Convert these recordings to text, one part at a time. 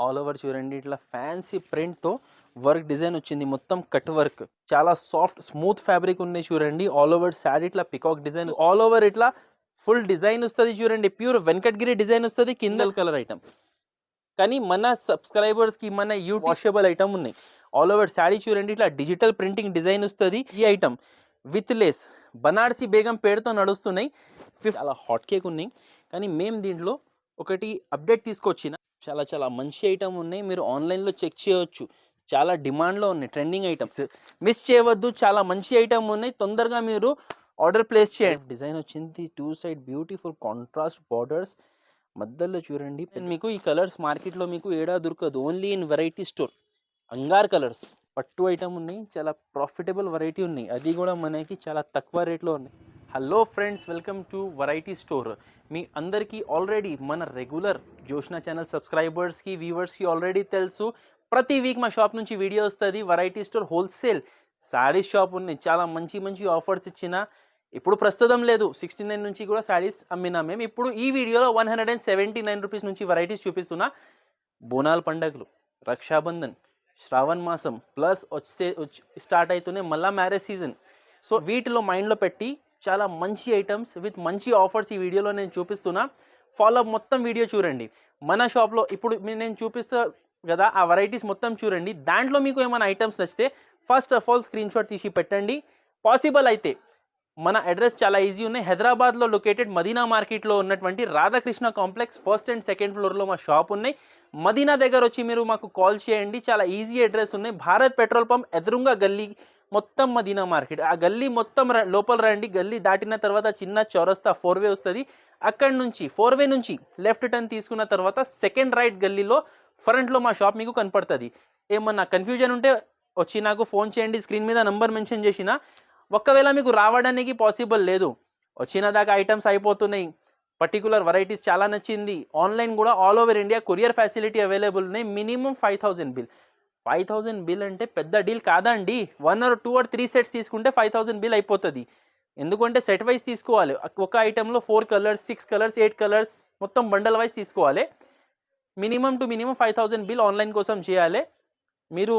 All over చూడండి ఇట్లా fancy ప్రింట్తో work design వచ్చింది, మొత్తం కట్ వర్క్, చాలా సాఫ్ట్ స్మూత్ ఫ్యాబ్రిక్ ఉన్నాయి చూడండి. ఆల్ ఓవర్ శారీ ఇట్లా పికాక్ డిజైన్, ఆల్ ఓవర్ ఇట్లా ఫుల్ డిజైన్ వస్తుంది చూడండి. ప్యూర్ వెంకటగిరి డిజైన్ వస్తుంది, కిందల్ కలర్ ఐటమ్. కానీ మన సబ్స్క్రైబర్స్కి మన వాషబుల్ ఐటమ్ ఉన్నాయి. ఆల్ ఓవర్ శారీ చూడండి ఇట్లా డిజిటల్ ప్రింటింగ్ డిజైన్ వస్తుంది. ఈ item with lace Banarasi Begum పేరుతో నడుస్తున్నాయి. అలా హాట్ కేక్ ఉన్నాయి. కానీ మేము దీంట్లో ఒకటి అప్డేట్ తీసుకొచ్చిన, చాలా చాలా మంచి ఐటమ్ ఉన్నాయి, మీరు ఆన్లైన్లో చెక్ చేయవచ్చు. చాలా డిమాండ్లో ఉన్నాయి ట్రెండింగ్ ఐటమ్స్, మిస్ చేయవద్దు. చాలా మంచి ఐటమ్ ఉన్నాయి, తొందరగా మీరు ఆర్డర్ ప్లేస్ చేయండి. డిజైన్ వచ్చింది 2 సైడ్ బ్యూటిఫుల్ కాంట్రాస్ట్ బార్డర్స్, మధ్యలో చూడండి. మీకు ఈ కలర్స్ మార్కెట్లో మీకు ఏడా దొరకదు, ఓన్లీ ఇన్ వెరైటీ స్టోర్. అంగార్ కలర్స్ పట్టు ఐటమ్ ఉన్నాయి, చాలా ప్రాఫిటబుల్ వెరైటీ ఉన్నాయి, అది కూడా మనకి చాలా తక్కువ రేట్లో ఉన్నాయి. Hello friends, welcome to variety store. మీ అందరికీ ఆల్రెడీ మన రెగ్యులర్ జోష్నా ఛానల్ సబ్స్క్రైబర్స్కి వ్యూవర్స్కి ఆల్రెడీ తెలుసు, ప్రతి వీక్ మా షాప్ నుంచి వీడియో వస్తుంది. Variety store wholesale saris shop ఉన్నాయి, చాలా మంచి మంచి ఆఫర్స్ ఇచ్చిన. ఇప్పుడు ప్రస్తుతం లేదు, 69 నుంచి కూడా శారీస్ అమ్మినా మేము. ఇప్పుడు ఈ వీడియోలో 179 రూపీస్ నుంచి వెరైటీస్ చూపిస్తున్నా. బోనాల్ పండగలు, రక్షాబంధన్, శ్రావణ మాసం ప్లస్ స్టార్ట్ అవుతూనే మళ్ళీ మ్యారేజ్ సీజన్. సో వీటిలో మైండ్లో పెట్టి చాలా మంచి ఐటమ్స్ విత్ మంచి ఆఫర్స్ ఈ వీడియోలో నేను చూపిస్తున్నా. ఫాలో మొత్తం వీడియో చూడండి. మన షాప్లో ఇప్పుడు నేను చూపిస్తా కదా, ఆ వెరైటీస్ మొత్తం చూడండి. దాంట్లో మీకు ఏమైనా ఐటమ్స్ నచ్చితే first of all screen shot తీసి పెట్టండి. పాసిబుల్ అయితే మన అడ్రస్ చాలా ఈజీ ఉన్నాయి. హైదరాబాద్లో లొకేటెడ్ మదీనా మార్కెట్లో ఉన్నటువంటి Radhakrishna complex first and second ఫ్లోర్లో మా షాప్ ఉన్నాయి. మదీనా దగ్గర వచ్చి మీరు మాకు కాల్ చేయండి, చాలా ఈజీ అడ్రస్ ఉన్నాయి. భారత్ పెట్రోల్ పంప్ ఎదురుగా గల్లీ, మొత్తం మదీనా మార్కెట్. ఆ గల్లీ మొత్తం లోపల రండి, గల్లీ దాటిన తర్వాత చిన్న చౌరస్తా 4 వే వస్తుంది. అక్కడి నుంచి 4 వే నుంచి లెఫ్ట్ టర్న్ తీసుకున్న తర్వాత సెకండ్ రైట్ గల్లీలో ఫ్రంట్లో మా షాప్ మీకు కనపడుతుంది. ఏమన్నా కన్ఫ్యూజన్ ఉంటే వచ్చి నాకు ఫోన్ చేయండి, స్క్రీన్ మీద నంబర్ మెన్షన్ చేసిన. ఒకవేళ మీకు రావడానికి పాసిబుల్ లేదు, వచ్చిన దాకా ఐటమ్స్ అయిపోతున్నాయి, పర్టికులర్ వెరైటీస్ చాలా నచ్చింది, ఆన్లైన్ కూడా all over India courier facility available ఉన్నాయి. Minimum 5000 bill. 5000 బిల్ అంటే పెద్ద డీల్ కాదండి. 1 or 2 or 3 సెట్స్ తీసుకుంటే 5000 బిల్ అయిపోతుంది. ఎందుకంటే సెట్ వైజ్ తీసుకోవాలి, ఒక ఐటెంలో 4 కలర్స్ 6 కలర్స్ 8 కలర్స్ మొత్తం బండల్ వైజ్ తీసుకోవాలి. Minimum to minimum 5000 bill online కోసం చేయాలి. మీరు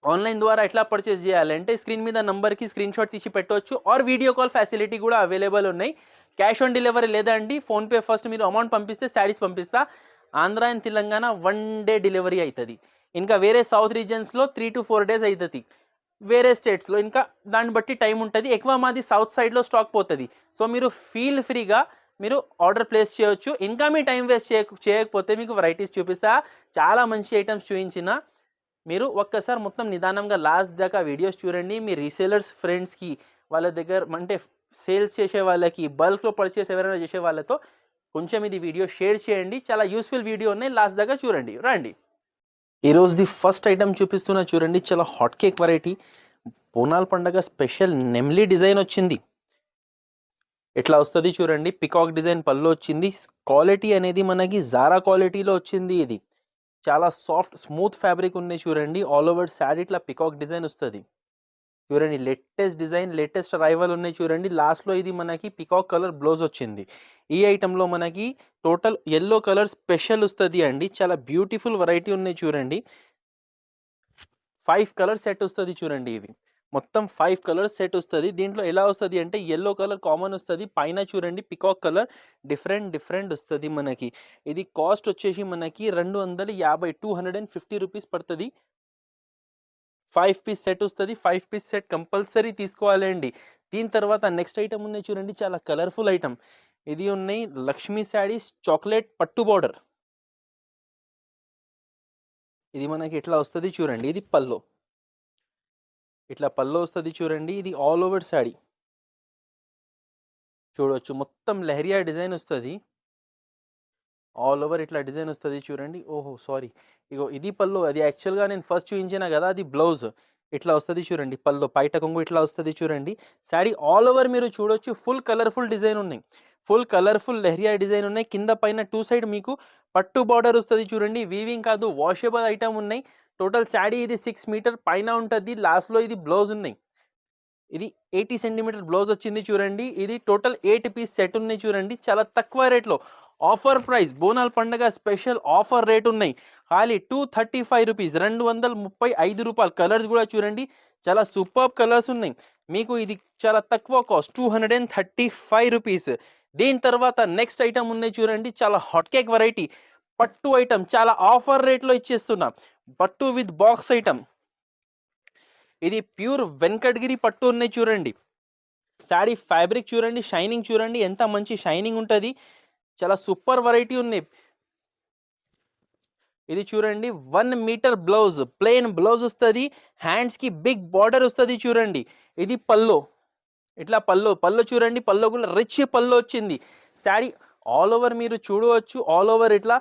ఆన్లైన్ ద్వారా ఎట్లా పర్చేస్ చేయాలంటే స్క్రీన్ మీద నంబర్కి స్క్రీన్ షాట్ తీసి పెట్టవచ్చు, ఆర్ వీడియో కాల్ ఫెసిలిటీ కూడా అవైలబుల్ ఉన్నాయి. క్యాష్ ఆన్ డెలివరీ లేదండి, ఫోన్పే ఫస్ట్ మీరు అమౌంట్ పంపిస్తే శారీస్ పంపిస్తా. Andhra and Telangana 1 day delivery అవుతుంది. ఇంకా వేరే సౌత్ రీజన్స్లో 3 to 4 days అవుతుంది. వేరే స్టేట్స్లో ఇంకా దాన్ని బట్టి టైం ఉంటుంది. ఎక్కువ మాది సౌత్ సైడ్లో స్టాక్ పోతుంది. సో మీరు ఫీల్ ఫ్రీగా మీరు ఆర్డర్ ప్లేస్ చేయొచ్చు. ఇంకా మీ టైం వేస్ట్ చేయకపోతే మీకు వెరైటీస్ చూపిస్తా, చాలా మంచి ఐటమ్స్ చూపించిన. మీరు ఒక్కసారి మొత్తం నిదానంగా లాస్ట్ దాకా వీడియోస్ చూడండి. మీ రీసేలర్స్ ఫ్రెండ్స్కి, వాళ్ళ దగ్గర అంటే సేల్స్ చేసే వాళ్ళకి, బల్క్లో పర్చేస్ ఎవరైనా చేసే వాళ్ళతో కొంచెం ఇది వీడియో షేర్ చేయండి. చాలా యూస్ఫుల్ వీడియో ఉన్నాయి, లాస్ట్ దాకా చూడండి. రండి, ఈరోజుది ఫస్ట్ ఐటమ్ చూపిస్తున్నా చూడండి. చాలా హాట్ కేక్ వెరైటీ, బోనాల్ పండగ స్పెషల్ నెమ్లీ డిజైన్ వచ్చింది. ఎట్లా వస్తుంది చూడండి, పికాక్ డిజైన్ పళ్ళు వచ్చింది. క్వాలిటీ అనేది మనకి జారా క్వాలిటీలో వచ్చింది. ఇది చాలా సాఫ్ట్ స్మూత్ ఫ్యాబ్రిక్ ఉన్నాయి చూడండి. ఆల్ ఓవర్ శారీ ఇట్లా పికాక్ డిజైన్ వస్తుంది చూడండి. లేటెస్ట్ డిజైన్, లేటెస్ట్ అరైవల్ ఉన్నాయి చూడండి. లాస్ట్లో ఇది మనకి పికాక్ కలర్ బ్లౌజ్ వచ్చింది. ఈ ఐటెంలో మనకి టోటల్ ఎల్లో కలర్ స్పెషల్ వస్తుంది అండి. చాలా బ్యూటిఫుల్ వెరైటీ ఉన్నాయి చూడండి. 5 కలర్ సెట్ వస్తుంది చూడండి. ఇవి మొత్తం 5 కలర్స్ సెట్ వస్తుంది. దీంట్లో ఎలా వస్తుంది అంటే ఎల్లో కలర్ కామన్ వస్తుంది, పైన చూడండి పికాక్ కలర్ డిఫరెంట్ వస్తుంది మనకి. ఇది కాస్ట్ వచ్చేసి మనకి 250 250 రూపీస్ పడుతుంది. 5 పీస్ సెట్ వస్తుంది. 5 పీస్ సెట్ కంపల్సరీ తీసుకోవాలండి. దీని తర్వాత నెక్స్ట్ ఐటమ్ ఉన్నాయి చూడండి, చాలా కలర్ఫుల్ ఐటమ్. ఇది ఉన్నాయి లక్ష్మీ శారీస్ చాక్లెట్ పట్టు బార్డర్. ఇది మనకి ఎట్లా వస్తుంది చూడండి. ఇది పల్లో, ఇట్లా పల్లో వస్తుంది చూడండి. ఇది ఆల్ ఓవర్ శారీ చూడవచ్చు, మొత్తం లెహరియా డిజైన్ వస్తుంది. ఆల్ ఓవర్ ఇట్లా డిజైన్ వస్తుంది చూడండి. ఓహో సారీ, ఇగో ఇది పళ్ళు. అది యాక్చువల్గా నేను ఫస్ట్ చూపించిన కదా, అది బ్లౌజ్. ఇట్లా వస్తుంది చూడండి పళ్ళు, పైట కొంగు ఇట్లా వస్తుంది చూడండి. శారీ ఆల్ ఓవర్ మీరు చూడొచ్చు, ఫుల్ కలర్ఫుల్ డిజైన్ ఉన్నాయి, ఫుల్ కలర్ఫుల్ లెహరియా డిజైన్ ఉన్నాయి. కింద పైన 2 సైడ్ మీకు పట్టు బార్డర్ వస్తుంది చూడండి. వీవింగ్ కాదు, వాషబుల్ ఐటమ్ ఉన్నాయి. టోటల్ శారీ ఇది 6 మీటర్ పైన ఉంటుంది. లాస్ట్లో ఇది బ్లౌజ్ ఉన్నాయి. ఇది 80 సెంటీమీటర్ బ్లౌజ్ వచ్చింది చూడండి. ఇది టోటల్ 8 పీస్ సెట్ ఉన్నాయి చూడండి. చాలా తక్కువ రేట్లో ఆఫర్ ప్రైస్, బోనాల్ పండగ స్పెషల్ ఆఫర్ రేట్ ఉన్నాయి. ఖాళీ 235 రూపీస్, 235 రూపాయలు. కలర్స్ కూడా చూడండి చాలా సూపర్ కలర్స్ ఉన్నాయి. మీకు ఇది చాలా తక్కువ కాస్ట్ 235 రూపీస్. దీని తర్వాత నెక్స్ట్ ఐటమ్ ఉన్నాయి చూడండి, చాలా హాట్ కేక్ వెరైటీ పట్టు ఐటమ్, చాలా ఆఫర్ రేట్లో ఇచ్చేస్తున్నాం. పట్టు విత్ బాక్స్ ఐటమ్. ఇది ప్యూర్ వెంకటగిరి పట్టు ఉన్నాయి చూడండి. శారీ ఫ్యాబ్రిక్ చూడండి, షైనింగ్ చూడండి ఎంత మంచి షైనింగ్ ఉంటుంది. చాలా సూపర్ వెరైటీ ఉన్నాయి. ఇది చూడండి 1 మీటర్ బ్లౌజ్, ప్లెయిన్ బ్లౌజ్ వస్తుంది, హ్యాండ్స్కి బిగ్ బార్డర్ వస్తుంది చూడండి. ఇది పల్లో, ఇట్లా పల్లో చూడండి, పల్లో కూడా రిచ్ పల్లో వచ్చింది. శారీ ఆల్ ఓవర్ మీరు చూడవచ్చు, ఆల్ ఓవర్ ఇట్లా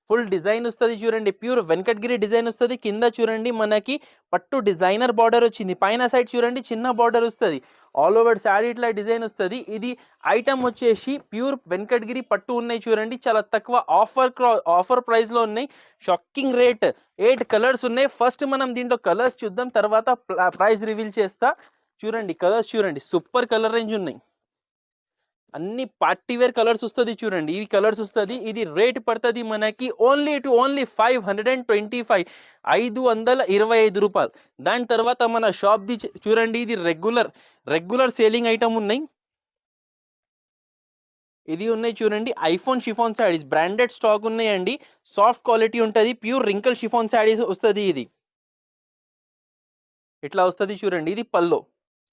ఫుల్ డిజైన్ వస్తుంది చూడండి. ప్యూర్ వెంకటగిరి డిజైన్ వస్తుంది. కింద చూడండి మనకి పట్టు డిజైనర్ బార్డర్ వచ్చింది. పైన సైడ్ చూడండి చిన్న బార్డర్ వస్తుంది. ఆల్ ఓవర్ శారీ ఇట్లా డిజైన్ వస్తుంది. ఇది ఐటమ్ వచ్చేసి ప్యూర్ వెంకటగిరి పట్టు ఉన్నాయి చూడండి. చాలా తక్కువ ఆఫర్ ప్రైస్లో ఉన్నాయి. Shocking rate. 8 కలర్స్ ఉన్నాయి. ఫస్ట్ మనం దీంట్లో కలర్స్ చూద్దాం, తర్వాత ప్రైస్ రివీల్ చేస్తా. చూడండి కలర్స్ చూడండి, సూపర్ కలర్ రేంజ్ ఉన్నాయి. అన్ని పార్టీ వేర్ కలర్స్ వస్తుంది చూడండి. ఈ కలర్స్ వస్తుంది. ఇది రేట్ పడుతుంది మనకి ఓన్లీ 525, 525 రూపాయలు. దాని తర్వాత మన షాప్ది చూడండి, ఇది రెగ్యులర్ సేలింగ్ ఐటమ్ ఉన్నాయి. ఇది ఉన్నాయి చూడండి, iPhone chiffon saris branded stock ఉన్నాయండి. సాఫ్ట్ క్వాలిటీ ఉంటుంది. ప్యూర్ రింకల్ షిఫాన్ శారీస్ వస్తుంది. ఇది ఇట్లా వస్తుంది చూడండి. ఇది పల్లో,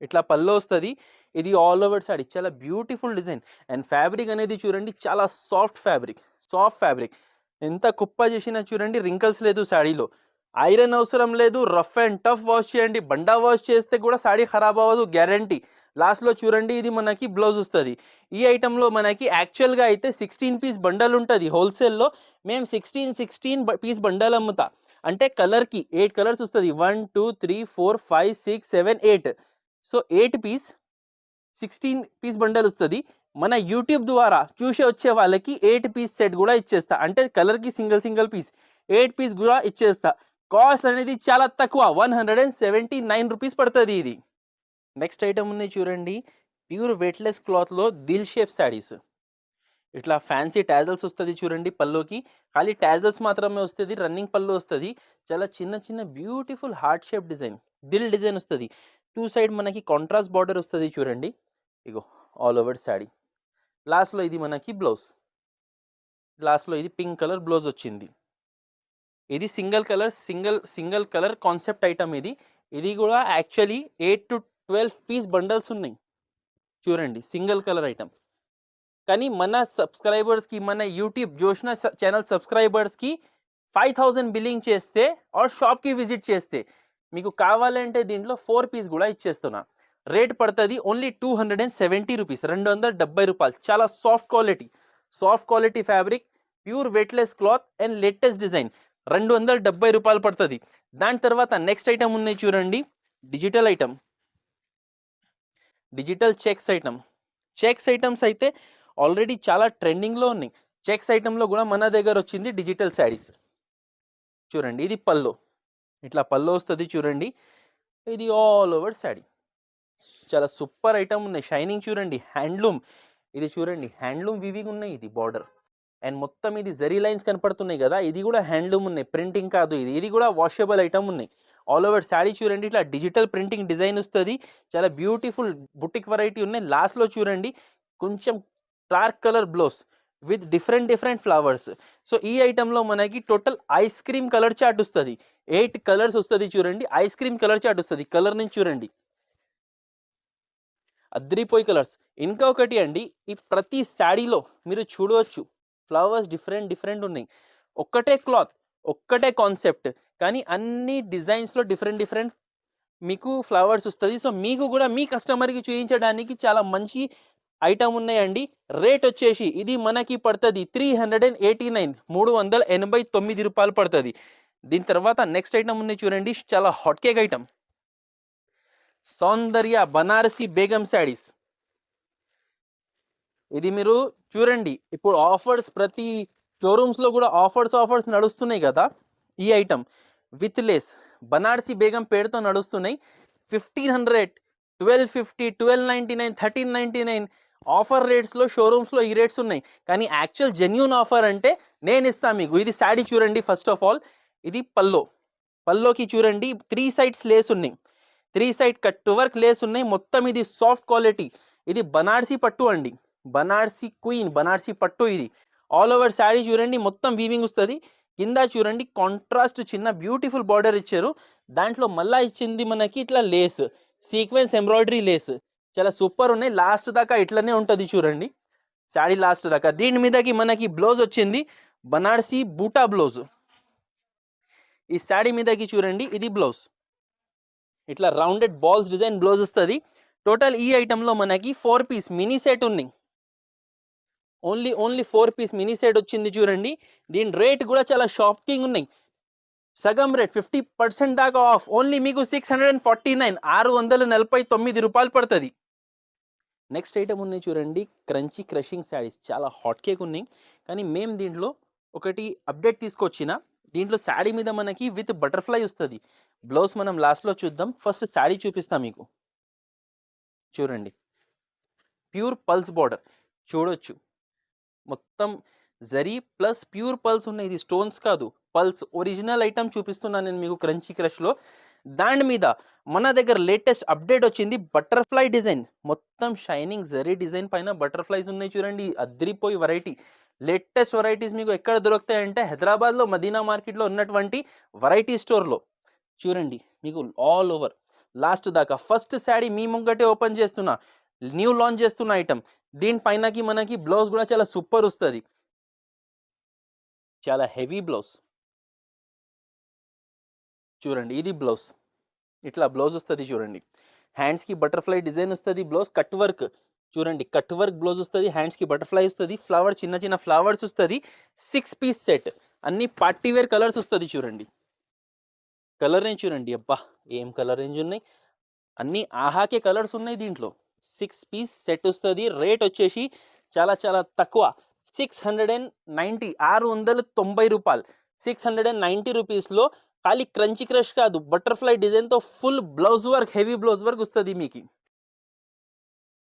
ఇట్లా పల్లో వస్తుంది. ఇది ఆల్ ఓవర్ శారీ చాలా బ్యూటిఫుల్ డిజైన్. అండ్ ఫ్యాబ్రిక్ అనేది చూడండి చాలా సాఫ్ట్ ఫ్యాబ్రిక్. ఎంత కుప్ప చేసినా చూడండి రింకల్స్ లేదు శారీలో. ఐరన్ అవసరం లేదు. రఫ్ అండ్ టఫ్ వాష్ చేయండి, బండా వాష్ చేస్తే కూడా శారీ ఖరాబ్ అవ్వదు, గ్యారంటీ. లాస్ట్లో చూడండి ఇది మనకి బ్లౌజ్ వస్తుంది. ఈ ఐటెంలో మనకి యాక్చువల్గా అయితే 16 పీస్ బండల్ ఉంటుంది. హోల్సేల్లో మేము 16 పీస్ బండల్ అమ్ముతా. అంటే కలర్కి 8 కలర్స్ వస్తుంది. 1 2 3 4 5 6 7 8. సో 8 పీస్ 16 పీస్ బండల్ వస్తుంది. మన యూట్యూబ్ ద్వారా చూసి వచ్చే వాళ్ళకి 8 పీస్ సెట్ కూడా ఇచ్చేస్తా. అంటే కలర్కి సింగిల్ పీస్ 8 పీస్ కూడా ఇచ్చేస్తా. కాస్ట్ అనేది చాలా తక్కువ, 179 రూపీస్ పడుతుంది ఇది. నెక్స్ట్ ఐటమ్ ఉన్నాయి చూడండి, ప్యూర్ వెయిట్లెస్ క్లాత్లో దిల్ షేప్ శారీస్. ఇట్లా ఫ్యాన్సీ టాజల్స్ వస్తుంది చూడండి. పల్లోకి ఖాళీ టాజల్స్ మాత్రమే వస్తుంది. రన్నింగ్ పళ్ళు వస్తుంది. చాలా చిన్న బ్యూటిఫుల్ హార్ట్ షేప్ డిజైన్, దిల్ డిజైన్ వస్తుంది. 2 సైడ్ మనకి కాంట్రాస్ట్ బార్డర్ వస్తుంది చూడండి. ఇగో ఆల్ ఓవర్ శారీ. లాస్ట్లో ఇది మనకి బ్లౌజ్. లాస్ట్లో ఇది పింక్ కలర్ బ్లౌజ్ వచ్చింది. ఇది సింగిల్ కలర్ కాన్సెప్ట్ ఐటమ్. ఇది కూడా యాక్చువల్లీ 8 to 12 పీస్ బండల్స్ ఉన్నాయి చూడండి. Single colour item. కానీ మన సబ్స్క్రైబర్స్కి, మన యూట్యూబ్ జోష్నా ఛానల్ సబ్స్క్రైబర్స్కి 5000 బిల్లింగ్ చేస్తే ఆర్ షాప్కి విజిట్ చేస్తే మీకు కావాలంటే దీంట్లో 4 పీస్ కూడా ఇచ్చేస్తున్నా. రేట్ పడుతుంది ఓన్లీ 270 రూపీస్, 270 రూపాయలు. చాలా soft quality fabric, pure weightless cloth and latest design. 270 రూపాయలు పడుతుంది. దాని తర్వాత నెక్స్ట్ ఐటమ్ ఉన్నాయి చూడండి, డిజిటల్ చెక్స్ ఐటమ్స్ అయితే ఆల్రెడీ చాలా ట్రెండింగ్లో ఉన్నాయి. చెక్స్ ఐటెంలో కూడా మన దగ్గర వచ్చింది డిజిటల్ శారీస్ చూడండి. ఇది పల్లో, ఇట్లా పల్లో వస్తుంది చూడండి. ఇది ఆల్ ఓవర్ శారీ. చాలా సూపర్ ఐటమ్ ఉన్నాయి. షైనింగ్ చూడండి, హ్యాండ్లూమ్. ఇది చూడండి హ్యాండ్లూమ్ వివింగ్ ఉన్నాయి. ఇది బార్డర్ అండ్ మొత్తం ఇది జరీ లైన్స్ కనపడుతున్నాయి కదా, ఇది కూడా హ్యాండ్లూమ్ ఉన్నాయి, ప్రింటింగ్ కాదు. ఇది కూడా వాషబుల్ ఐటమ్ ఉన్నాయి. ఆల్ ఓవర్ శారీ చూడండి, ఇట్లా డిజిటల్ ప్రింటింగ్ డిజైన్ వస్తుంది. చాలా బ్యూటిఫుల్ బుటిక్ వెరైటీ ఉన్నాయి. లాస్ట్లో చూడండి కొంచెం dark colour blouse with different flowers. So ఈ ఐటెంలో మనకి total ice cream colour chart వస్తుంది. 8 కలర్స్ వస్తుంది చూడండి. ఐస్ క్రీమ్ కలర్ చార్ట్ వస్తుంది. కలర్ నుంచి చూడండి అద్రిపోయి కలర్స్. ఇంకొకటి అండి, ఈ ప్రతి శారీలో మీరు చూడవచ్చు ఫ్లవర్స్ డిఫరెంట్ ఉన్నాయి. ఒక్కటే క్లాత్, ఒక్కటే కాన్సెప్ట్, కానీ అన్ని డిజైన్స్లో డిఫరెంట్ మీకు ఫ్లవర్స్ వస్తుంది. సో మీకు కూడా మీ కస్టమర్కి చూపించడానికి చాలా మంచి ఐటమ్ ఉన్నాయండి. రేట్ వచ్చేసి ఇది మనకి పడుతుంది 389 రూపాయలు పడుతుంది. దీని తర్వాత నెక్స్ట్ ఐటమ్ ఉన్నాయి చూడండి, చాలా హాట్ కేక్ ఐటమ్, సౌందర్య బనారసి బేగం శారీస్. ఇది మీరు చూడండి, ఇప్పుడు ఆఫర్స్ ప్రతి షోరూమ్స్లో కూడా ఆఫర్స్ నడుస్తున్నాయి కదా. ఈ item with lace Banarasi Begum పేరుతో నడుస్తున్నాయి. 1500, 1250, 1299, 1399 ఆఫర్ రేట్స్లో షోరూమ్స్లో ఈ రేట్స్ ఉన్నాయి. కానీ యాక్చువల్ జెన్యూన్ ఆఫర్ అంటే నేను ఇస్తాను మీకు. ఇది శారీ చూడండి, ఫస్ట్ ఆఫ్ ఆల్ ఇది పల్లోకి చూడండి 3 సైడ్స్ లేస్ ఉన్నాయి, 3 సైడ్ కట్ వర్క్ లేస్ ఉన్నాయి. మొత్తం ఇది సాఫ్ట్ క్వాలిటీ, ఇది బనార్సీ పట్టు అండి, బనార్సీ క్వీన్, బనార్సీ పట్టు. ఇది ఆల్ ఓవర్ శారీ చూడండి మొత్తం వీవింగ్ వస్తుంది. కింద చూడండి కాంట్రాస్ట్ చిన్న బ్యూటిఫుల్ బార్డర్ ఇచ్చారు. దాంట్లో మళ్ళా ఇచ్చింది మనకి ఇట్లా లేస్, సీక్వెన్స్ ఎంబ్రాయిడరీ లేస్, చాలా సూపర్ ఉన్నాయి. లాస్ట్ దాకా ఇట్లనే ఉంటుంది చూడండి శారీ లాస్ట్ దాకా. దీని మీదకి మనకి బ్లౌజ్ వచ్చింది బనార్సీ బూటా బ్లౌజ్. ఈ శారీ మీదకి చూడండి ఇది బ్లౌజ్, ఇట్లా రౌండెడ్ బాల్స్ డిజైన్ బ్లౌజ్ వస్తుంది. టోటల్ ఈ ఐటెంలో మనకి 4 పీస్ మినీ సెట్ ఉన్నాయి. ఓన్లీ 4 పీస్ మినీ సెట్ వచ్చింది చూడండి. దీని రేట్ కూడా చాలా షాకింగ్ ఉన్నాయి. సగం రేట్ 50% దాకా ఆఫ్. ఓన్లీ మీకు 649, 649 రూపాయలు పడుతుంది. నెక్స్ట్ ఐటమ్ ఉన్నాయి చూడండి క్రంచీ క్రషింగ్ శారీస్, చాలా హాట్ కేక్ ఉన్నాయి. కానీ మేము దీంట్లో ఒకటి అప్డేట్ తీసుకొచ్చిన, దీంట్లో శారీ మీద మనకి విత్ బటర్ఫ్లై వస్తుంది. బ్లౌజ్ మనం లాస్ట్లో చూద్దాం, ఫస్ట్ శారీ చూపిస్తాం మీకు. చూడండి ప్యూర్ పల్స్ బార్డర్ చూడొచ్చు, మొత్తం జరీ ప్లస్ ప్యూర్ పల్స్ ఉన్నాయి. ఇది స్టోన్స్ కాదు, పల్స్ ఒరిజినల్ ఐటమ్ చూపిస్తున్నాను నేను మీకు క్రంచీ క్రష్లో. దాని మీద మన దగ్గర లేటెస్ట్ అప్డేట్ వచ్చింది బటర్ఫ్లై డిజైన్, మొత్తం షైనింగ్ జరీ డిజైన్ పైన బటర్ఫ్లైస్ ఉన్నాయి చూడండి. అద్రిపోయి వెరైటీ, లేటెస్ట్ వెరైటీస్ మీకు ఎక్కడ దొరుకుతాయంటే హైదరాబాద్లో మదీనా మార్కెట్లో ఉన్నటువంటి వెరైటీ స్టోర్లో. చూడండి మీకు ఆల్ ఓవర్ లాస్ట్ దాకా. ఫస్ట్ శారీ మీ ముంగటే ఓపెన్ చేస్తున్నా, న్యూ లాంచ్ చేస్తున్న ఐటమ్. దీనిపైనకి మనకి బ్లౌజ్ కూడా చాలా సూపర్ వస్తుంది, చాలా హెవీ బ్లౌజ్. చూడండి ఇది బ్లౌజ్, ఇట్లా బ్లౌజ్ వస్తుంది చూడండి. హ్యాండ్స్కి బటర్ఫ్లై డిజైన్ వస్తుంది, బ్లౌజ్ కట్ వర్క్ చూడండి, కట్ వర్క్ బ్లౌజ్ వస్తుంది, హ్యాండ్స్కి బటర్ఫ్లై వస్తుంది, ఫ్లవర్ చిన్న చిన్న ఫ్లవర్స్ వస్తుంది. 6 పీస్ సెట్, అన్ని పార్టీ వేర్ కలర్స్ వస్తుంది చూడండి. కలర్ రేంజ్ చూడండి, అబ్బా ఏం కలర్ రేంజ్ ఉన్నాయి, అన్ని ఆహాకే కలర్స్ ఉన్నాయి దీంట్లో. 6 పీస్ సెట్ వస్తుంది. రేట్ వచ్చేసి చాలా చాలా తక్కువ, 690, 690 రూపాయలు. 690 రూపీస్లో ఖాళీ క్రంచీ క్రష్ కాదు, బటర్ఫ్లై డిజైన్తో full blouse work, heavy blouse work వస్తుంది మీకు.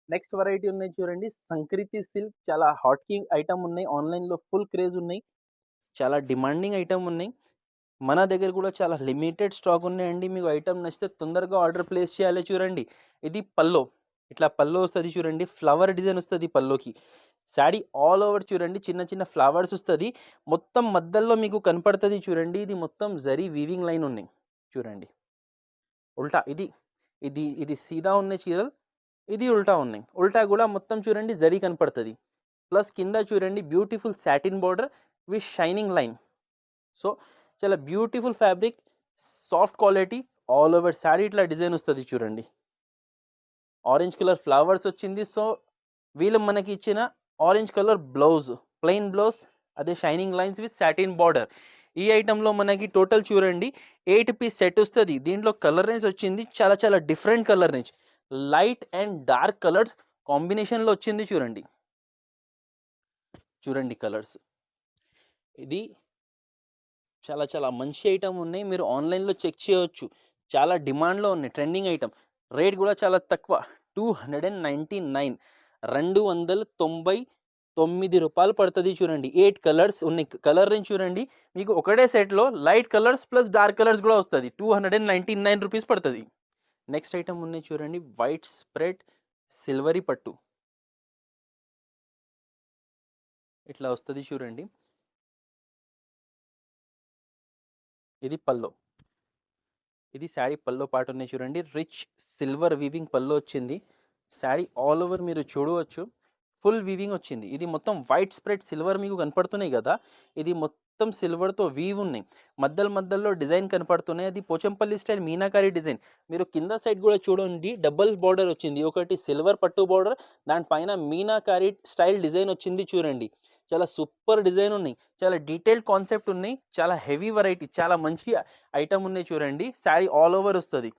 నెక్స్ట్ వెరైటీ ఉన్నాయి చూడండి సంక్రీతి సిల్క్, చాలా హాట్ కింగ్ ఐటమ్ ఉన్నాయి, ఆన్లైన్లో ఫుల్ క్రేజ్ ఉన్నాయి, చాలా డిమాండింగ్ ఐటమ్ ఉన్నాయి. మన దగ్గర కూడా చాలా లిమిటెడ్ స్టాక్ ఉన్నాయండి. మీకు ఐటమ్ నచ్చితే తొందరగా ఆర్డర్ ప్లేస్ చేయాలి. చూడండి ఇది పల్లో, ఇట్లా పల్లో వస్తుంది చూడండి, ఫ్లవర్ డిజైన్ వస్తుంది పల్లోకి. శారీ ఆల్ ఓవర్ చూడండి చిన్న చిన్న ఫ్లవర్స్ వస్తుంది, మొత్తం మధ్యలో మీకు కనపడుతుంది చూడండి. ఇది మొత్తం జరీ వీవింగ్ లైన్ ఉన్నాయి చూడండి. ఉల్టా ఇది ఇది ఇది సీదా ఉన్నాయి చీరలు, ఇది ఉల్టా ఉన్నాయి. ఉల్టా కూడా మొత్తం చూడండి జరీ కనపడుతుంది. ప్లస్ కింద చూడండి beautiful satin border with shining line. So చాలా beautiful fabric, soft quality, all over sari ఇట్లా డిజైన్ వస్తుంది చూడండి. ఆరెంజ్ కలర్ ఫ్లవర్స్ వచ్చింది. సో వీళ్ళు మనకి ఇచ్చిన orange colour blouse, plain blouse, అదే shining lines with satin border. ఈ ఐటెంలో మనకి టోటల్ చూడండి 8 పీస్ సెట్ వస్తుంది. దీంట్లో కలర్ రేంజ్ వచ్చింది చాలా చాలా different colour range, light and dark colours కాంబినేషన్లో వచ్చింది చూడండి. చూడండి కలర్స్, ఇది చాలా చాలా మంచి ఐటమ్ ఉన్నాయి, మీరు ఆన్లైన్లో చెక్ చేయవచ్చు. చాలా డిమాండ్లో ఉన్నాయి, ట్రెండింగ్ ఐటమ్. రేట్ కూడా చాలా తక్కువ, 299, 299 రూపాయలు పడుతుంది చూడండి. 8 కలర్స్ ఉన్నాయి. కలర్ రేంజ్ చూడండి మీకు ఒకటే సెట్లో light colours plus dark colours కూడా వస్తుంది. 299 రూపీస్ పడుతుంది. నెక్స్ట్ ఐటమ్ ఉన్నాయి చూడండి వైట్ స్ప్రెడ్ సిల్వరీ పట్టు, ఇట్లా వస్తుంది చూడండి. ఇది పల్లో, ఇది శారీ పల్లో పార్ట్ ఉన్నాయి చూడండి. రిచ్ సిల్వర్ వీవింగ్ పల్లో వచ్చింది. శారీ ఆల్ ఓవర్ మీరు చూడవచ్చు ఫుల్ వీవింగ్ వచ్చింది. ఇది మొత్తం వైట్ స్ప్రెడ్ సిల్వర్ మీకు కనపడుతున్నాయి కదా, ఇది మొత్తం సిల్వర్తో వీవ్ ఉన్నాయి. మధ్యలో డిజైన్ కనపడుతున్నాయి, అది పోచంపల్లి స్టైల్ మీనాకారి డిజైన్. మీరు కింద సైడ్ కూడా చూడండి డబుల్ బార్డర్ వచ్చింది, ఒకటి సిల్వర్ పట్టు బార్డర్, దానిపైన మీనాకారి స్టైల్ డిజైన్ వచ్చింది చూడండి. చాలా సూపర్ డిజైన్ ఉన్నాయి, చాలా డీటెయిల్డ్ కాన్సెప్ట్ ఉన్నాయి, చాలా హెవీ వెరైటీ, చాలా మంచి ఐటమ్ ఉన్నాయి చూడండి. శారీ ఆల్ ఓవర్ వస్తుంది.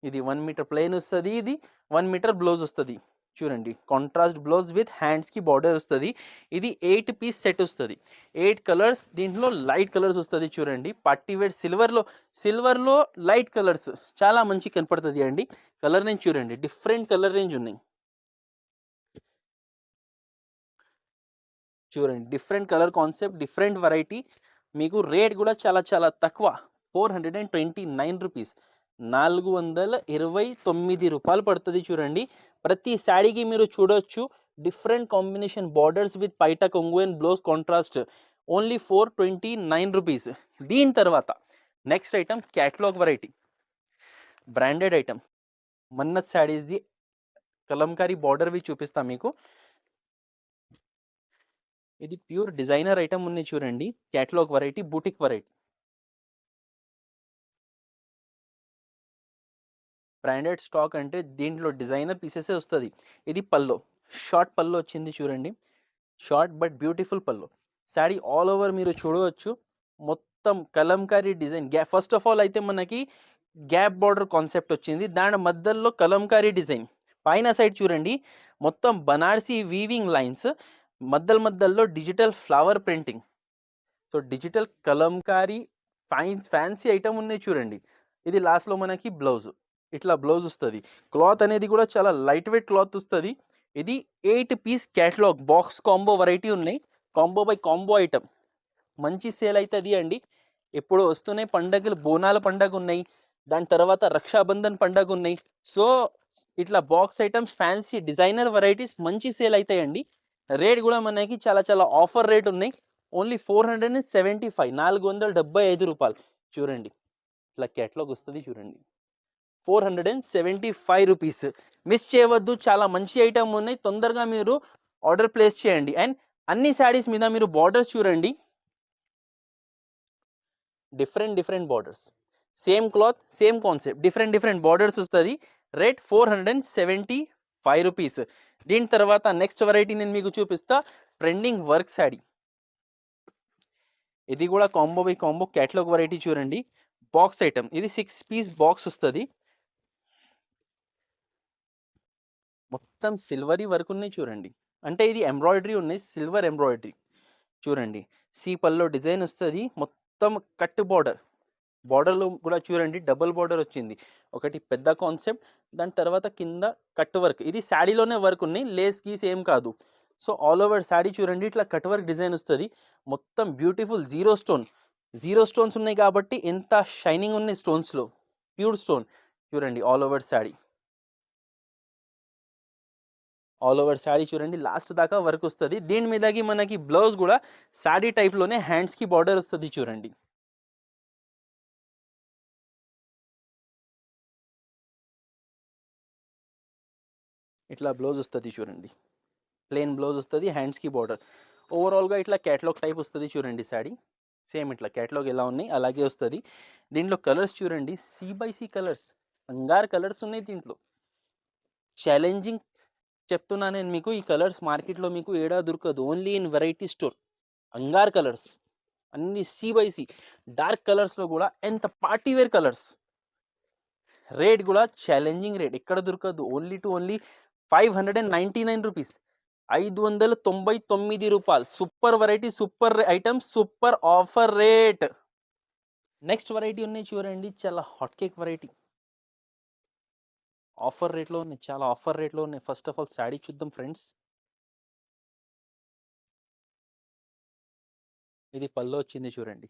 ఇది 1 మీటర్ ప్లెయిన్ వస్తుంది, ఇది 1 మీటర్ బ్లౌజ్ వస్తుంది చూడండి. కాంట్రాస్ట్ బ్లౌజ్ విత్ హ్యాండ్స్కి బార్డర్ వస్తుంది. ఇది 8 పీస్ సెట్ వస్తుంది, 8 కలర్స్. దీంట్లో లైట్ కలర్స్ వస్తుంది చూడండి. పార్టీ వేర్ సిల్వర్లో లైట్ కలర్స్ చాలా మంచి కనపడుతుంది అండి. కలర్ రేంజ్ చూడండి, డిఫరెంట్ కలర్ రేంజ్ ఉన్నాయి చూడండి. Different colour concept, different variety, మీకు రేట్ కూడా చాలా చాలా తక్కువ, 429 రూపీస్, 429 పడుతుంది చూడండి. ప్రతి శారీకి మీరు చూడొచ్చు డిఫరెంట్ కాంబినేషన్ బార్డర్స్ విత్ పైట కొంగు and blouse contrast, only 429 rupees. దీని తర్వాత next item catalogue variety, branded item, Mannat శారీస్ది కలంకారీ బార్డర్వి చూపిస్తా మీకు. ఇది ప్యూర్ డిజైనర్ ఐటమ్ ఉన్నాయి చూడండి, catalogue variety, boutique variety, branded stock అంటే దీంట్లో డిజైనర్ పీసెస్ వస్తుంది. ఇది పల్లో, షార్ట్ పల్లో వచ్చింది చూడండి, short but beautiful pallu. Sari all over మీరు చూడవచ్చు మొత్తం Kalamkari design. First of all అయితే మనకి గ్యాప్ బార్డర్ కాన్సెప్ట్ వచ్చింది, దాని మధ్యలో కలంకారీ డిజైన్. పైన సైడ్ చూడండి మొత్తం బనారసి వీవింగ్ లైన్స్, మధ్యలో digital flower printing. So digital Kalamkari fancy item ఉన్నాయి చూడండి. ఇది లాస్ట్లో మనకి బ్లౌజ్, ఇట్లా బ్లౌజ్ వస్తుంది. క్లాత్ అనేది కూడా చాలా లైట్ వెయిట్ క్లాత్ వస్తుంది. ఇది 8 piece catalogue box combo variety ఉన్నాయి, కాంబో బై కాంబో ఐటమ్. మంచి సేల్ అవుతుంది అండి. ఎప్పుడు వస్తున్నాయి పండగలు, బోనాల పండగ ఉన్నాయి, దాని తర్వాత రక్షాబంధన్ పండగ ఉన్నాయి. సో ఇట్లా box items fancy designer varieties మంచి సేల్ అవుతాయండి. రేట్ కూడా మనకి చాలా చాలా ఆఫర్ రేట్ ఉన్నాయి, ఓన్లీ 475, 475 రూపాయలు. చూడండి ఇట్లా క్యాటలాగ్ వస్తుంది చూడండి, 475 రూపీస్. మిస్ చేయవద్దు, చాలా మంచి ఐటమ్ ఉన్నాయి, తొందరగా మీరు ఆర్డర్ ప్లేస్ చేయండి. అండ్ అన్ని శారీస్ మీద మీరు బార్డర్స్ చూడండి, different borders, same cloth same concept, different borders వస్తుంది. Rate 475 rupees. దీని తర్వాత నెక్స్ట్ వెరైటీ నేను మీకు చూపిస్తా, ట్రెండింగ్ వర్క్ శారీ. ఇది కూడా combo by combo catalogue variety చూడండి, బాక్స్ ఐటమ్. ఇది 6 పీస్ బాక్స్ వస్తుంది, మొత్తం సిల్వరీ వర్క్ ఉన్నాయి చూడండి. అంటే ఇది ఎంబ్రాయిడరీ ఉన్నాయి, సిల్వర్ ఎంబ్రాయిడరీ చూడండి. సి పల్లో డిజైన్ వస్తుంది, మొత్తం కట్ బార్డర్, బార్డర్లో కూడా చూడండి డబుల్ బార్డర్ వచ్చింది, ఒకటి పెద్ద కాన్సెప్ట్, దాని తర్వాత కింద కట్ వర్క్. ఇది శారీలోనే వర్క్ ఉన్నాయి, లేస్ గీస్ ఏం కాదు. సో ఆల్ ఓవర్ శారీ చూడండి ఇట్లా కట్ వర్క్ డిజైన్ వస్తుంది, మొత్తం బ్యూటిఫుల్ జీరో స్టోన్స్ ఉన్నాయి కాబట్టి ఎంత షైనింగ్ ఉన్నాయి స్టోన్స్లో, ప్యూర్ స్టోన్ చూడండి. ఆల్ ఓవర్ శారీ చూడండి లాస్ట్ దాకా వర్క్ వస్తుంది. దీని మీదకి మనకి బ్లౌజ్ కూడా శారీ టైప్లోనే హ్యాండ్స్కి బార్డర్ వస్తుంది చూడండి. ఇట్లా బ్లౌజ్ వస్తుంది చూడండి, ప్లెయిన్ బ్లౌజ్ వస్తుంది, హ్యాండ్స్కి బార్డర్. ఓవరాల్గా ఇట్లా క్యాటలాగ్ టైప్ వస్తుంది చూడండి శారీ. సేమ్ ఇట్లా క్యాటలాగ్ ఎలా ఉన్నాయి అలాగే వస్తుంది. దీంట్లో కలర్స్ చూడండి, సి కలర్స్, అంగార్ కలర్స్ ఉన్నాయి దీంట్లో. ఛాలెంజింగ్ చెప్తున్నా నేను మీకు, ఈ కలర్స్ మార్కెట్లో మీకు ఏడా దొరకదు, ఓన్లీ ఇన్ వెరైటీ స్టోర్. అంగార్ కలర్స్ అన్ని సి డార్క్ కలర్స్లో కూడా ఎంత పార్టీ వేర్ కలర్స్. రేట్ కూడా ఛాలెంజింగ్ రేట్, ఎక్కడ దొరకదు, ఓన్లీ 599 రూపీస్, 599 రూపాయలు. Super variety, super item, super offer rate. Next variety ఉన్నాయి చూడండి, చాలా హాట్ కేక్ వెరైటీ, ఆఫర్ రేట్లో ఉన్నాయి, చాలా ఆఫర్ రేట్లో ఉన్నాయి. ఫస్ట్ ఆఫ్ ఆల్ శారీ చూద్దాం ఫ్రెండ్స్. ఇది పల్లో వచ్చింది చూడండి,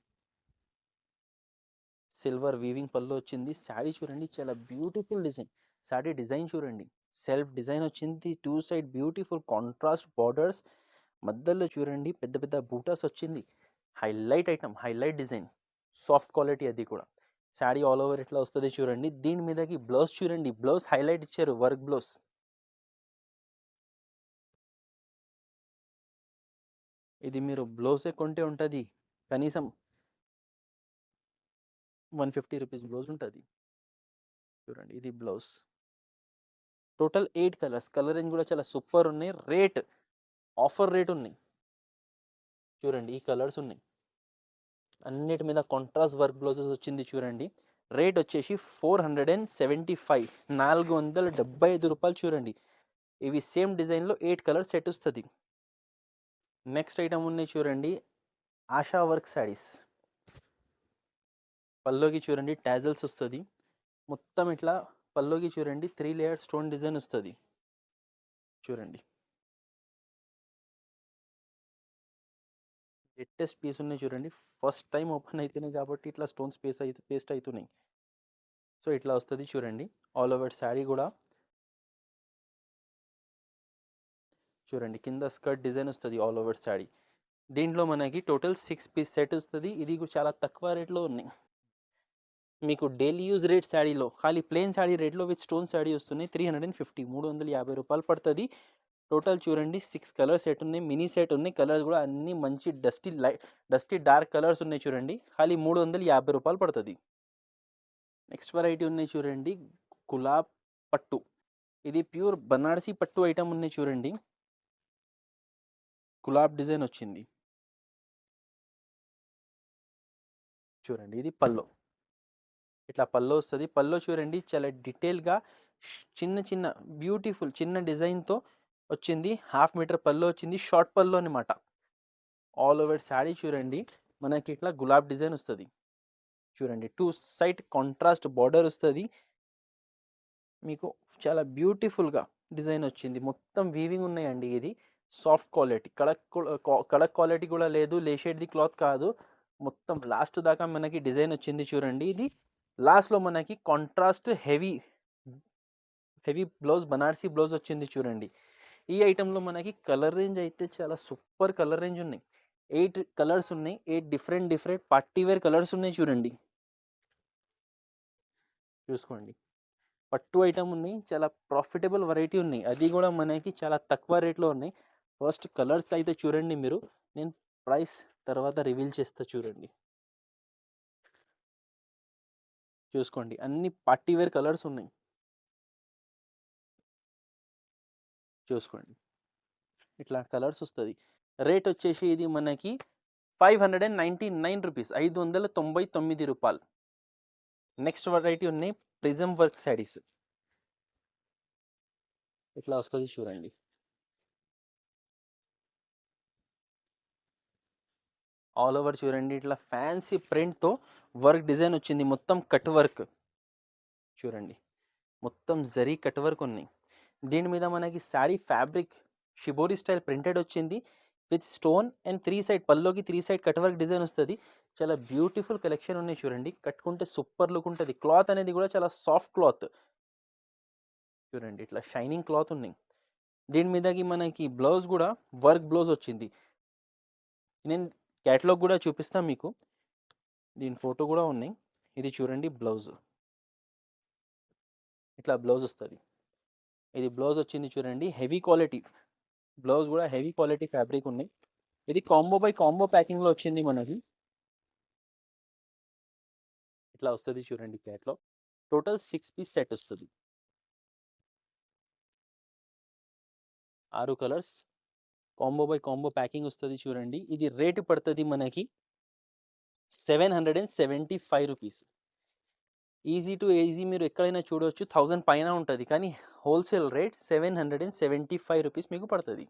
సిల్వర్ వీవింగ్ పల్లో వచ్చింది. శారీ చూడండి చాలా బ్యూటిఫుల్ డిజైన్, శారీ డిజైన్ చూడండి సెల్ఫ్ డిజైన్ వచ్చింది, 2 సైడ్ బ్యూటిఫుల్ కాంట్రాస్ట్ బార్డర్స్, మధ్యలో చూడండి పెద్ద పెద్ద బూటాస్ వచ్చింది. Highlight item, highlight design, soft quality అది కూడా. శారీ ఆల్ ఓవర్ ఇట్లా వస్తుంది చూడండి. దీని మీదకి బ్లౌజ్ చూడండి, బ్లౌజ్ హైలైట్ ఇచ్చారు, వర్క్ బ్లౌజ్. ఇది మీరు బ్లౌజే కొంటే ఉంటుంది కనీసం 150 రూపీస్ బ్లౌజ్ ఉంటుంది చూడండి. ఇది blouse, total 8 colours, colour range కూడా చాలా సూపర్ ఉన్నాయి. రేట్ ఆఫర్ రేట్ ఉన్నాయి చూడండి, ఈ కలర్స్ ఉన్నాయి. అన్నిటి మీద కాంట్రాస్ట్ వర్క్ బ్లౌజెస్ వచ్చింది చూడండి. రేట్ వచ్చేసి 475, 475 రూపాయలు చూడండి. ఇవి సేమ్ డిజైన్లో 8 కలర్స్ సెట్ వస్తుంది. నెక్స్ట్ ఐటమ్ ఉన్నాయి చూడండి, ఆశా వర్క్ శారీస్. పల్లోకి చూడండి టాజల్స్ వస్తుంది, మొత్తం ఇట్లా పల్లోకి చూడండి 3 లేయర్ స్టోన్ డిజైన్ వస్తుంది చూడండి. లేటెస్ట్ పీస్ ఉన్నాయి చూడండి. ఫస్ట్ టైం ఓపెన్ అయితున్నాయి కాబట్టి ఇట్లా స్టోన్స్ పేస్ట్ అవుతున్నాయి. సో ఇట్లా వస్తుంది చూడండి. ఆల్ ఓవర్ శారీ కూడా చూడండి, కింద స్కర్ట్ డిజైన్ వస్తుంది ఆల్ ఓవర్ శారీ. దీంట్లో మనకి టోటల్ 6 పీస్ సెట్ వస్తుంది. ఇది కూడా చాలా తక్కువ రేట్లో ఉన్నాయి. మీకు డైలీ యూజ్ రేట్ శారీలో ఖాళీ ప్లెయిన్ శారీ రేట్లో విత్ స్టోన్ శారీ వస్తున్నాయి 350 350 రూపాయలు పడుతుంది. టోటల్ చూడండి 6 కలర్ సెట్ ఉన్నాయి, మినీ సెట్ ఉన్నాయి. కలర్స్ కూడా అన్ని మంచి డస్టీ డార్క్ కలర్స్ ఉన్నాయి చూడండి. ఖాళీ 350 రూపాయలు పడుతుంది. నెక్స్ట్ వెరైటీ ఉన్నాయి చూడండి, గులాబ్ పట్టు. ఇది ప్యూర్ బనారసి పట్టు ఐటమ్ ఉన్నాయి చూడండి. గులాబ్ డిజైన్ వచ్చింది చూడండి. ఇది పల్లో, ఇట్లా పల్లో వస్తుంది. పల్లో చూడండి చాలా డీటెయిల్గా చిన్న బ్యూటిఫుల్ చిన్న డిజైన్తో వచ్చింది. 1/2 మీటర్ పల్లో వచ్చింది, షార్ట్ పల్లో అనమాట. ఆల్ ఓవర్ శారీ చూడండి మనకి ఇట్లా గులాబ్ డిజైన్ వస్తుంది చూడండి. 2 సైడ్ కాంట్రాస్ట్ బార్డర్ వస్తుంది మీకు. చాలా బ్యూటిఫుల్గా డిజైన్ వచ్చింది. మొత్తం వీవింగ్ ఉన్నాయండి. ఇది సాఫ్ట్ క్వాలిటీ, కడక్ క్వాలిటీ కూడా లేదు, లేషేడ్ది క్లాత్ కాదు. మొత్తం లాస్ట్ దాకా మనకి డిజైన్ వచ్చింది చూడండి. ఇది లాస్ట్లో మనకి contrast heavy blouse, Banarasi blouse వచ్చింది చూడండి. ఈ ఐటెంలో మనకి కలర్ రేంజ్ అయితే చాలా సూపర్ కలర్ రేంజ్ ఉన్నాయి. 8 కలర్స్ ఉన్నాయి, 8 డిఫరెంట్ పార్టీ వేర్ కలర్స్ ఉన్నాయి చూడండి. చూసుకోండి, పట్టు ఐటమ్ ఉన్నాయి, చాలా ప్రాఫిటబుల్ వెరైటీ ఉన్నాయి. అది కూడా మనకి చాలా తక్కువ రేట్లో ఉన్నాయి. ఫస్ట్ కలర్స్ అయితే చూడండి మీరు, నేను ప్రైస్ తర్వాత రివీల్ చేస్తా చూడండి. చూసుకోండి, అన్ని పార్టీ వేర్ కలర్స్ ఉన్నాయి. చూసుకోండి, ఇట్లా కలర్స్ వస్తుంది. రేట్ వచ్చేసి ఇది మనకి 599 రూపీస్, 599 రూపాయలు. నెక్స్ట్ వెరైటీ ఉన్నాయి ప్రిజం వర్క్ శారీస్. ఇట్లా వస్తుంది చూడండి. ఆల్ ఓవర్ చూడండి, ఇట్లా ఫ్యాన్సీ ప్రింట్తో వర్క్ డిజైన్ వచ్చింది. మొత్తం కట్ వర్క్ చూడండి, మొత్తం జరీ కట్ వర్క్ ఉన్నాయి. దీని మీద మనకి sari fabric shibori style printed వచ్చింది విత్ స్టోన్ అండ్ 3 సైడ్ పల్లోకి 3 సైడ్ కట్ వర్క్ డిజైన్ వస్తుంది. చాలా బ్యూటిఫుల్ కలెక్షన్ ఉన్నాయి చూడండి. కట్టుకుంటే సూపర్ లుక్ ఉంటుంది. క్లాత్ అనేది కూడా చాలా సాఫ్ట్ క్లాత్ చూడండి, ఇట్లా షైనింగ్ క్లాత్ ఉన్నాయి. దీని మీదకి మనకి బ్లౌజ్ కూడా వర్క్ బ్లౌజ్ వచ్చింది. నేను క్యాటలాగ్ కూడా చూపిస్తాను మీకు, దీని ఫోటో కూడా ఉన్నాయి. ఇది చూడండి బ్లౌజ్, ఇట్లా బ్లౌజ్ వస్తుంది. ఇది బ్లౌజ్ వచ్చింది చూడండి, హెవీ క్వాలిటీ బ్లౌజ్ కూడా హెవీ క్వాలిటీ ఫ్యాబ్రిక్ ఉన్నాయి. ఇది కాంబో బై కాంబో ప్యాకింగ్లో వచ్చింది మనకి. ఇట్లా వస్తుంది చూడండి క్యాట్లో. టోటల్ 6 పీస్ సెట్ వస్తుంది. 6 colours combo by combo packing వస్తుంది చూడండి. ఇది రేటు పడుతుంది మనకి 775 రూపీస్. ఈజీ టు ఈజీ మీరు ఎక్కడైనా చూడవచ్చు, 1000 పైన ఉంటుంది. కానీ హోల్సేల్ రేట్ 775 రూపీస్ మీకు పడుతుంది.